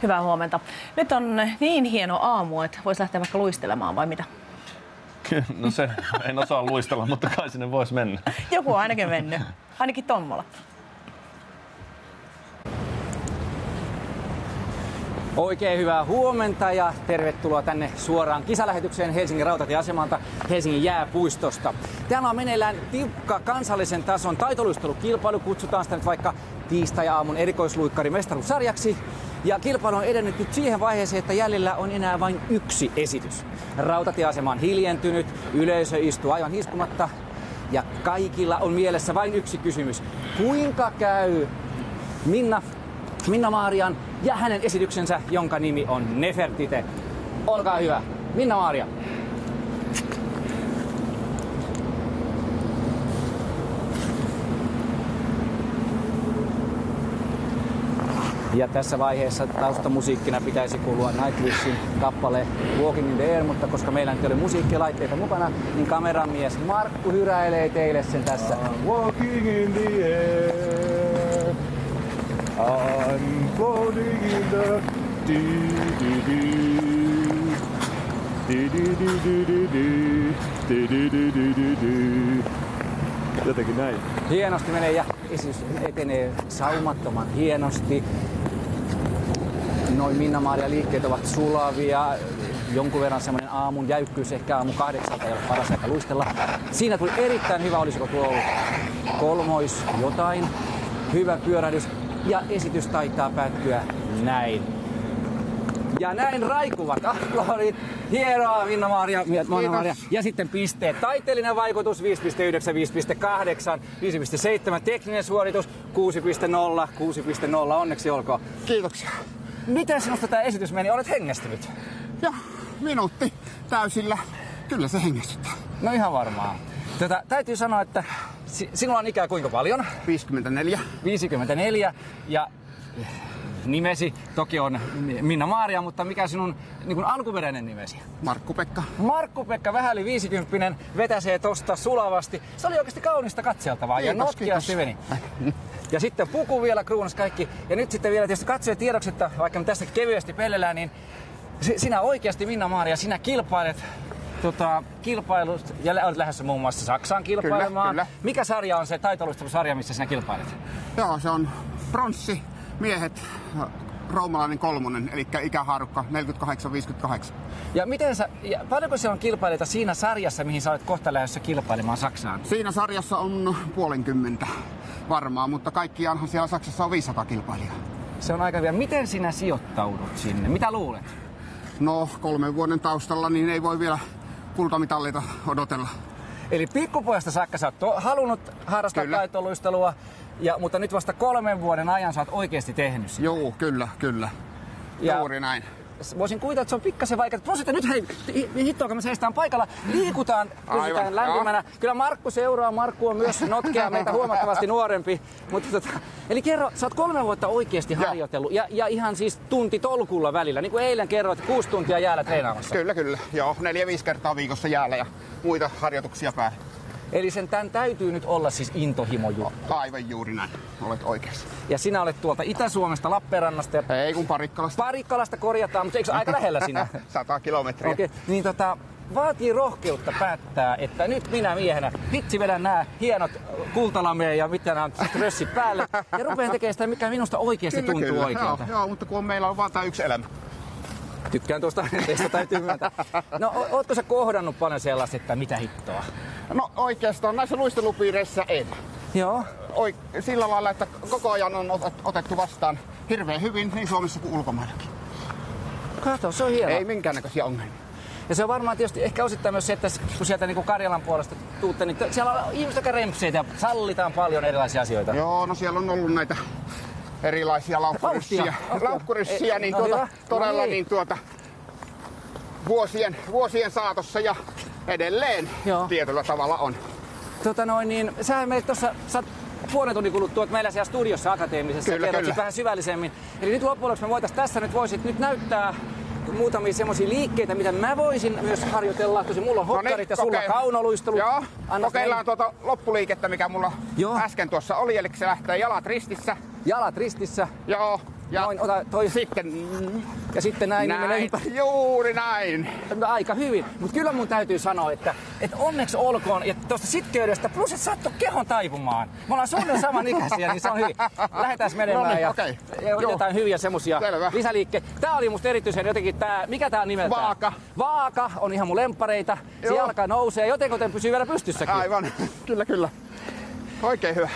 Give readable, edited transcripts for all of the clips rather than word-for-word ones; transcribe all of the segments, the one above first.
Hyvää huomenta. Nyt on niin hieno aamu, että voisi lähteä vaikka luistelemaan vai mitä? No se, en osaa luistella, mutta kai sinne voisi mennä. Joku on ainakin mennyt. Ainakin Tommola. Oikein hyvää huomenta ja tervetuloa tänne suoraan kisalähetykseen Helsingin rautatieasemalta Helsingin jääpuistosta. Täällä on meneillään tiukka kansallisen tason taitoluistelukilpailu, kutsutaan sitä nyt vaikka tiistai-aamun erikoisluikkari mestaruussarjaksi. Ja kilpailu on edennyt nyt siihen vaiheeseen, että jäljellä on enää vain yksi esitys. Rautatieasema on hiljentynyt, yleisö istuu aivan hiskumatta ja kaikilla on mielessä vain yksi kysymys. Kuinka käy Minna-Marian ja hänen esityksensä, jonka nimi on Nefertite. Olkaa hyvä, Minna-Maria. Ja tässä vaiheessa taustamusiikkina pitäisi kuulua Nightwishin kappale Walking in the Air, mutta koska meillä nyt ei ole musiikkilaitteita mukana, niin kameramies Markku hyräilee teille sen tässä. Walking in the air, I'm floating in the jotenkin näin. Hienosti menee ja esitys etenee saumattoman hienosti. Noin Minna-Maria liikkeet ovat sulavia. Jonkun verran semmoinen aamun jäykkyys, ehkä aamu 8 ei ole paras aika luistella. Siinä tuli erittäin hyvä, olisiko tuo ollut kolmois jotain. Hyvä pyörähdys ja esitys taitaa päättyä näin. Ja näin raikuvat aplodit. Hienoa, Minna-Maria. Ja sitten pisteet. Taiteellinen vaikutus 5.9, 5.8, 5.7. Tekninen suoritus 6.0, 6.0. Onneksi olkoon. Kiitoksia. Miten sinusta tämä esitys meni? Olet hengestynyt? Ja minuutti täysillä. Kyllä se hengestyttää. No ihan varmaan. Täytyy sanoa, että sinulla on ikää kuinka paljon? 54. 54. Ja nimesi toki on Minna-Maria, mutta mikä sinun niin alkuperäinen nimesi? Markku-Pekka. Markku-Pekka, vähän yli 50, vetäsee tosta sulavasti. Se oli oikeasti kaunista katseltavaa ja notkeasti meni. Ja sitten puku vielä kruunas kaikki. Ja nyt sitten vielä tietysti katsojen tiedoksi, että vaikka me tästä kevyesti pellellään, niin sinä oikeasti, Minna-Maria, sinä kilpailet kilpailusta ja olet lähdössä muun muassa Saksaan kilpailemaan. Kyllä. Mikä sarja on se taitoluistelusarja, missä sinä kilpailet? Joo, se on pronssi, miehet, roomalainen kolmonen, eli ikähaarukka 48-58. Ja paljonko siellä on kilpailijoita siinä sarjassa, mihin sä olet kohta lähdössä kilpailemaan Saksaan? Siinä sarjassa on 50 varmaan, mutta kaikkiaanhan siellä Saksassa on 500 kilpailijaa. Se on aika vielä. Miten sinä sijoittaudut sinne? Mitä luulet? No, 3 vuoden taustalla niin ei voi vielä kultamitalleita odotella. Eli pikkupojasta saakka sä oot halunnut harrastaa taitoluistelua, mutta nyt vasta 3 vuoden ajan sä oot oikeasti tehnyt sitä. Joo, kyllä. Juuri näin. Voisin kuvitella, että se on pikkasen vaikeaa. Prosente, nyt hei, hittoa, kun me seistään paikalla, liikutaan, pysytään lämpimänä. Kyllä Markku seuraa, Markku on myös notkea meitä huomattavasti nuorempi. Mutta eli kerro, sä oot 3 vuotta oikeasti harjoitellut ja ihan siis tuntitolkulla välillä. Niin kuin eilen kerroit, 6 tuntia jäällä treenaamassa. Kyllä. Joo, 4-5 kertaa viikossa jäällä ja muita harjoituksia päälle. Eli tän täytyy nyt olla siis intohimo juttu. Aivan juuri näin, olet oikeassa. Ja sinä olet tuolta Itä-Suomesta, Lappeenrannasta. Ei kun Parikkalasta. Parikkalasta korjataan, mutta eikö aika lähellä sinä? 100 kilometriä. Okei, niin vaatii rohkeutta päättää, että nyt minä miehenä vitsi vedän nämä hienot kultalameen ja mitä nämä strössit päälle. Ja rupean tekemään sitä, mikä minusta oikeasti tuntuu oikealta. Joo, mutta kun meillä on vaan tämä yksi elämä. Tykkään tuosta teistä, täytyy myöntää. No, ootko sä kohdannut paljon sellaista, että mitä hittoa? No oikeastaan näissä luistelupiireissä en. Joo. Sillä lailla, että koko ajan on otettu vastaan hirveän hyvin niin Suomessa kuin ulkomaillakin. Kato, se on hienoa. Ei minkäännäköisiä ongelmia. Ja se on varmaan tietysti ehkä osittain myös se, että kun sieltä niin kuin Karjalan puolesta tuutte, niin siellä on ihmiset aika rempseitä ja sallitaan paljon erilaisia asioita. Joo, no siellä on ollut näitä erilaisia laukkurissia niin todella niin vuosien saatossa ja edelleen tietyllä tavalla on. Sähän meitä tuossa, sä puolen tunnin kuluttua meillä siellä studiossa akateemisessa ja kerrot vähän syvällisemmin. Eli nyt loppujen lopuksi me voitais tässä voisit nyt näyttää muutamia semmoisia liikkeitä, mitä mä voisin myös harjoitella. Tosi mulla on hokkarit ja sulla kaunoluistelut. Joo, kokeillaan tuota loppuliikettä, mikä mulla äsken tuossa oli, eli se lähtee jalat ristissä. Jalat ristissä. Joo, Ja noin, ota toi. sitten Ja sitten näin. Niin menee näin, ympäri. juuri näin. Aika hyvin. Mutta kyllä mun täytyy sanoa, että onneksi olkoon ja tuosta sitkeydestä, plus että sattu kehon taipumaan. Me ollaan suunnilleen samanikäisiä, niin se on hyvin. Lähdetään menemään No niin, ja okei. jotain hyviä semmosia Selvä. lisäliikkeitä. Tää oli musta erityisen jotenkin mikä tää on nimeltään? Vaaka. Vaaka on ihan mun lemppareita. Se Joo. jalka nousee, jotenkin pysyy vielä pystyssäkin. Aivan, kyllä. Oikein hyvä.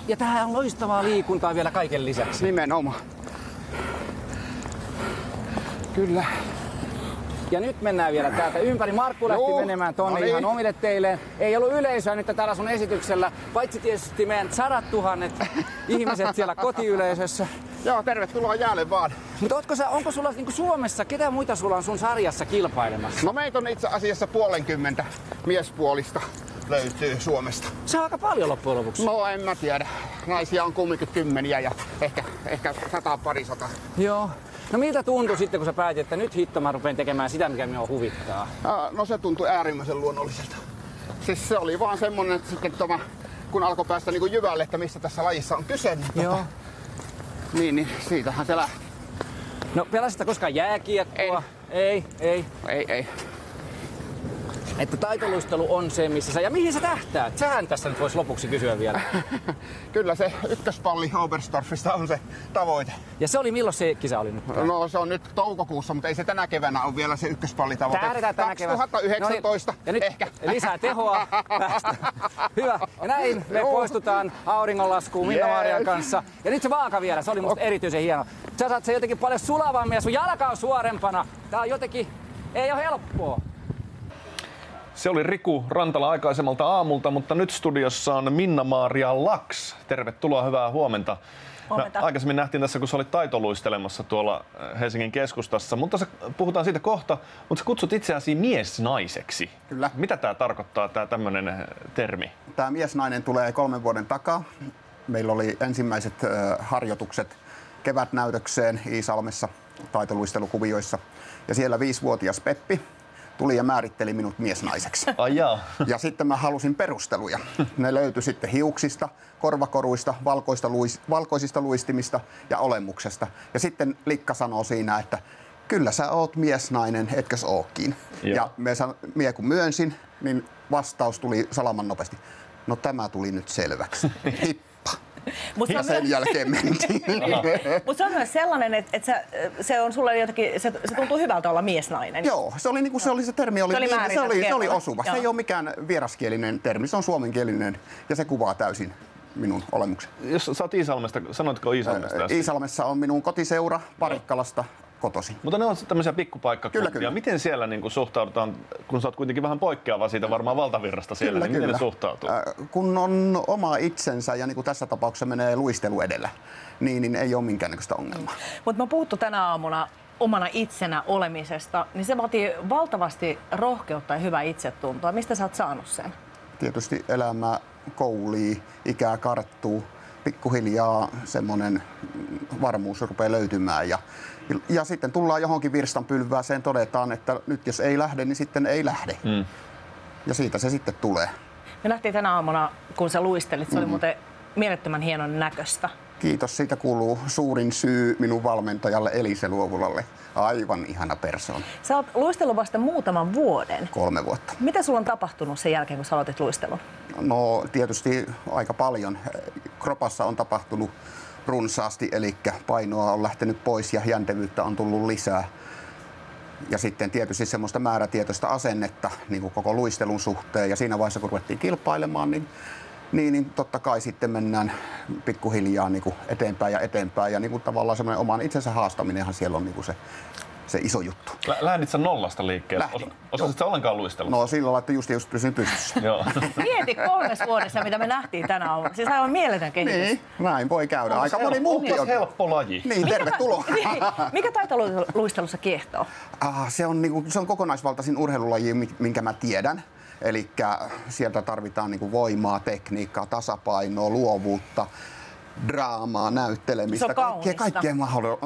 Ja tämähän on loistavaa liikuntaa vielä kaiken lisäksi. Nimenomaan. Kyllä. Ja nyt mennään vielä täältä ympäri. Markku lähti menemään tonne no niin. ihan omille teilleen. Ei ollut yleisöä nyt täällä sun esityksellä, paitsi tietysti meidän 100 000 ihmiset siellä kotiyleisössä. Joo, tervetuloa jäälle vaan. Mutta onko sulla niinku Suomessa, ketä muita sulla on sun sarjassa kilpailemassa? No meitä on itse asiassa 50 miespuolista löytyy Suomesta. Se on aika paljon loppujen lopuksi. No en mä tiedä. Naisia on kumminkin kymmeniä ja ehkä 100 parisataa. Joo. No miltä tuntui sitten, kun sä päätit, että nyt hitto mä rupean tekemään sitä, mikä minua huvittaa? No se tuntui äärimmäisen luonnolliselta. Siis se oli vaan semmonen, että sitten kun alkoi päästä niinku jyvälle, että mistä tässä lajissa on kyse, Joo. niin siitähän se lähti. No pelasitko koskaan jääkiekkoa? Ei. Ei. Että taitoluistelu on se, missä sä... Ja mihin sä tähtäät? Sähän tässä nyt vois lopuksi kysyä vielä. Kyllä se ykköspalli Oberstdorfista on se tavoite. Ja se oli milloin se kisa oli nyt? No se on nyt toukokuussa, mutta ei se tänä keväänä ole vielä se ykköspallitavoite. Tähdetään tänä keväänä. 2019 ja nyt ehkä. Lisää tehoa. Hyvä. Ja näin me poistutaan auringonlaskuun Minna-Marian kanssa. Ja nyt se vaaka vielä, se oli musta erityisen hieno. Sä saat se jotenkin paljon sulavammin ja sun jalka on suorempana. Tää on jotenkin... Ei oo helppoa. Se oli Riku Rantala aikaisemmalta aamulta, mutta nyt studiossa on Minna-Maria Laks. Tervetuloa, hyvää huomenta. Huomenta. Aikaisemmin nähtiin tässä, kun sä olit taitoluistelemassa tuolla Helsingin keskustassa, mutta puhutaan siitä kohta, mutta sä kutsut itseäsi miesnaiseksi. Kyllä. Mitä tää tarkoittaa, tää tämmönen termi? Tämä miesnainen tulee 3 vuoden takaa. Meillä oli ensimmäiset harjoitukset kevätnäytökseen Iisalmessa taitoluistelukuvioissa. Ja siellä 5-vuotias Peppi tuli ja määritteli minut miesnaiseksi. Ai jaa. Ja sitten mä halusin perusteluja. Ne löytyi sitten hiuksista, korvakoruista, valkoisista luistimista ja olemuksesta. Ja sitten Likka sanoo siinä, että kyllä sä oot miesnainen, etkäs ookin. Joo. Ja mie kun myönsin, niin vastaus tuli salaman nopeasti. No tämä tuli nyt selväksi. Hippa. Ja sen jälkeen mentiin. Mutta se on myös sellainen, että se on sulle jotenkin, se tuntuu hyvältä olla miesnainen. Joo, se oli niinku se termi se oli osuva. Joo. Se ei ole mikään vieraskielinen termi, se on suomenkielinen ja se kuvaa täysin minun olemuksen. Jos sä oot Iisalmesta, sanoitko Iisalmesta äsken? Iisalmessa on minun kotiseura, Parikkalasta kotoisin. Mutta ne on tämmöisiä pikkupaikkakuntia. Kyllä. Miten siellä niin suhtaudutaan, kun sä oot kuitenkin vähän poikkeava siitä varmaan valtavirrasta siellä, niin miten ne suhtautuu? Kun on oma itsensä ja niin kuin tässä tapauksessa menee luistelu edellä, niin ei ole minkäännäköistä ongelmaa. Mutta mä puhuttu tänä aamuna omana itsenä olemisesta, niin se vaatii valtavasti rohkeutta ja hyvää itsetuntoa. Mistä sä oot saanut sen? Tietysti elämä koulii, ikää karttuu, pikkuhiljaa semmoinen varmuus rupeaa löytymään ja sitten tullaan johonkin virstanpylvääseen, todetaan, että nyt jos ei lähde, niin sitten ei lähde. Ja siitä se sitten tulee. Me nähtiin tänä aamuna, kun sä luistelit, se oli muuten mielettömän hienon näköistä. Kiitos, siitä kuuluu suurin syy minun valmentajalle Elise Luovulalle. Aivan ihana persoona. Sä oot luistellut vasta muutaman vuoden. 3 vuotta. Mitä sulla on tapahtunut sen jälkeen, kun sä aloitit luistelun? No tietysti aika paljon. Kropassa on tapahtunut runsaasti, eli painoa on lähtenyt pois ja jäntevyyttä on tullut lisää. Ja sitten tietysti semmoista määrätietoista asennetta niin kuin koko luistelun suhteen. Ja siinä vaiheessa, kun ruvettiin kilpailemaan, niin totta kai sitten mennään pikkuhiljaa niin kuin eteenpäin ja niin kuin tavallaan semmoinen oman itsensä haastaminenhan siellä on niin kuin se iso juttu. Lähdit sä nollasta liikkeelle? Osasit sä ollenkaan luistella? No sillä lailla, että just pysyn pystyssä. Joo. Mieti 3 vuodessa, mitä me nähtiin tänä aamuna. Siis aivan mieletön kehitys. Niin, näin voi käydä. Aika moni muukin on. Helppo laji. Niin, tervetuloa. Mikä taitoluistelussa kiehtoo? Se on kokonaisvaltaisin urheilulaji, minkä mä tiedän. Eli sieltä tarvitaan voimaa, tekniikkaa, tasapainoa, luovuutta. draamaa, näyttelemistä,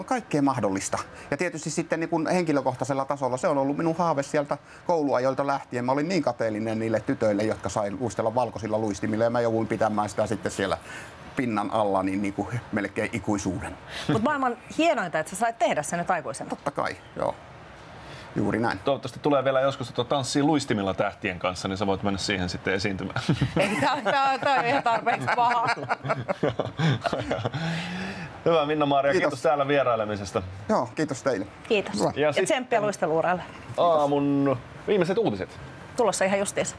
kaikkea mahdollista. Ja tietysti sitten niin kuin henkilökohtaisella tasolla se on ollut minun haave sieltä kouluajoilta lähtien. Mä olin niin kateellinen niille tytöille, jotka sai luistella valkoisilla luistimilla ja mä jouduin pitämään sitä sitten siellä pinnan alla niin kuin melkein ikuisuuden. Mutta maailman hienointa, että sä sait tehdä sen nyt aikuisena. Totta kai, joo. Juuri näin. Toivottavasti tulee vielä joskus tanssia luistimilla tähtien kanssa, niin sä voit mennä siihen sitten esiintymään. Tää on ihan tarpeeksi paha. Hyvä Minna-Maaria, kiitos täällä vierailemisesta. Joo, kiitos teille. Kiitos. Ja tsemppiä luisteluuralle. Aamun viimeiset uutiset. Tulossa ihan justiinsa.